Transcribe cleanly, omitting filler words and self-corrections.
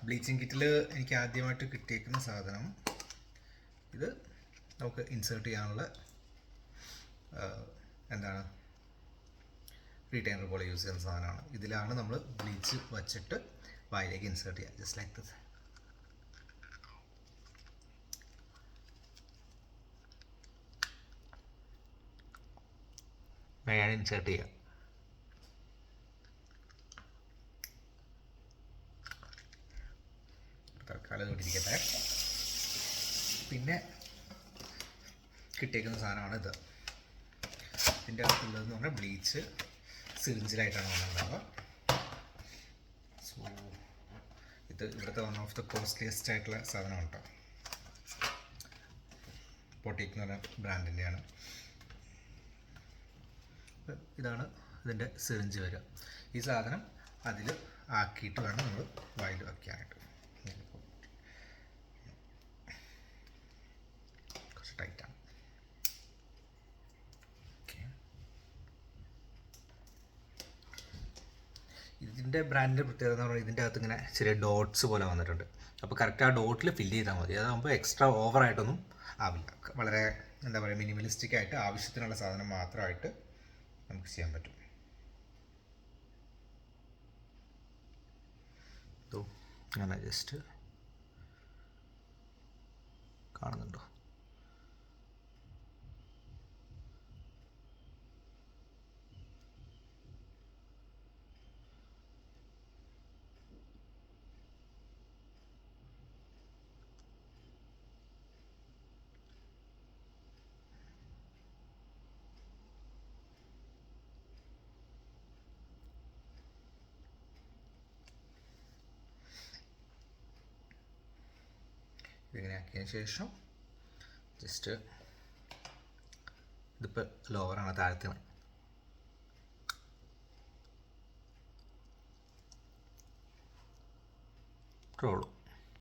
Bleaching കിറ്റിൽ എനിക്ക് ആദ്യമായിട്ട് കിട്ടിയേക്കുന്ന സാധനം ഇത് നമുക്ക് ഇൻസേർട്ട് ചെയ്യാനുള്ള എന്താണ് റീറ്റൈനർ പോലെ യൂസ് ചെയ്യുന്ന സാധനമാണ്. ഇതിലാണ് നമ്മൾ ബ്ലീച്ച് വച്ചിട്ട് വായിലേക്ക് ഇൻസേർട്ട് ചെയ്യുക. Just like this. ഞാൻ ഇൻസേർട്ട് ചെയ്യുക. തൽക്കാലം ഇരിക്കട്ടെ. പിന്നെ കിട്ടിയേക്കുന്ന സാധനമാണ് ഇത്. ഇതിൻ്റെ അകത്തുള്ളതെന്ന് പറഞ്ഞാൽ ബ്ലീച്ച് സിറിഞ്ചിലായിട്ടാണ് വന്നിട്ടുണ്ടാവുക. സോ ഇത് ഇവിടുത്തെ വൺ ഓഫ് ദ കോസ്റ്റ്ലിയസ്റ്റ് ആയിട്ടുള്ള സാധനമാണ് കേട്ടോ. പൊട്ടിക് എന്ന് പറഞ്ഞ ബ്രാൻഡിൻ്റെയാണ്. ഇതാണ് ഇതിൻ്റെ സിറിഞ്ച് വരിക. ഈ സാധനം അതിൽ ആക്കിയിട്ട് വേണം നമ്മൾ വായിൽ വയ്ക്കാനായിട്ട്. കുറച്ച് ടൈറ്റാണ്. ഇതിൻ്റെ ബ്രാൻഡിൻ്റെ പ്രത്യേകത എന്ന് പറഞ്ഞാൽ ഇതിൻ്റെ അകത്ത് ഇങ്ങനെ ചെറിയ ഡോട്ട്സ് പോലെ വന്നിട്ടുണ്ട്. അപ്പോൾ കറക്റ്റ് ആ ഡോട്ടിൽ ഫില്ല് ചെയ്താൽ മതി. അതാകുമ്പോൾ എക്സ്ട്രാ ഓവറായിട്ടൊന്നും ആവില്ല. വളരെ എന്താ പറയുക, മിനിമലിസ്റ്റിക് ആയിട്ട് ആവശ്യത്തിനുള്ള സാധനം മാത്രമായിട്ട് നമുക്ക് ചെയ്യാൻ പറ്റും. അങ്ങനെ ജസ്റ്റ് കാണുന്നുണ്ടോ? ഇതിങ്ങനെ ആക്കിയതിന് ശേഷം ജസ്റ്റ് ഇതിപ്പോൾ ലോവറാണ്, താഴത്താണ്. ഇത്രേ ഉള്ളൂ.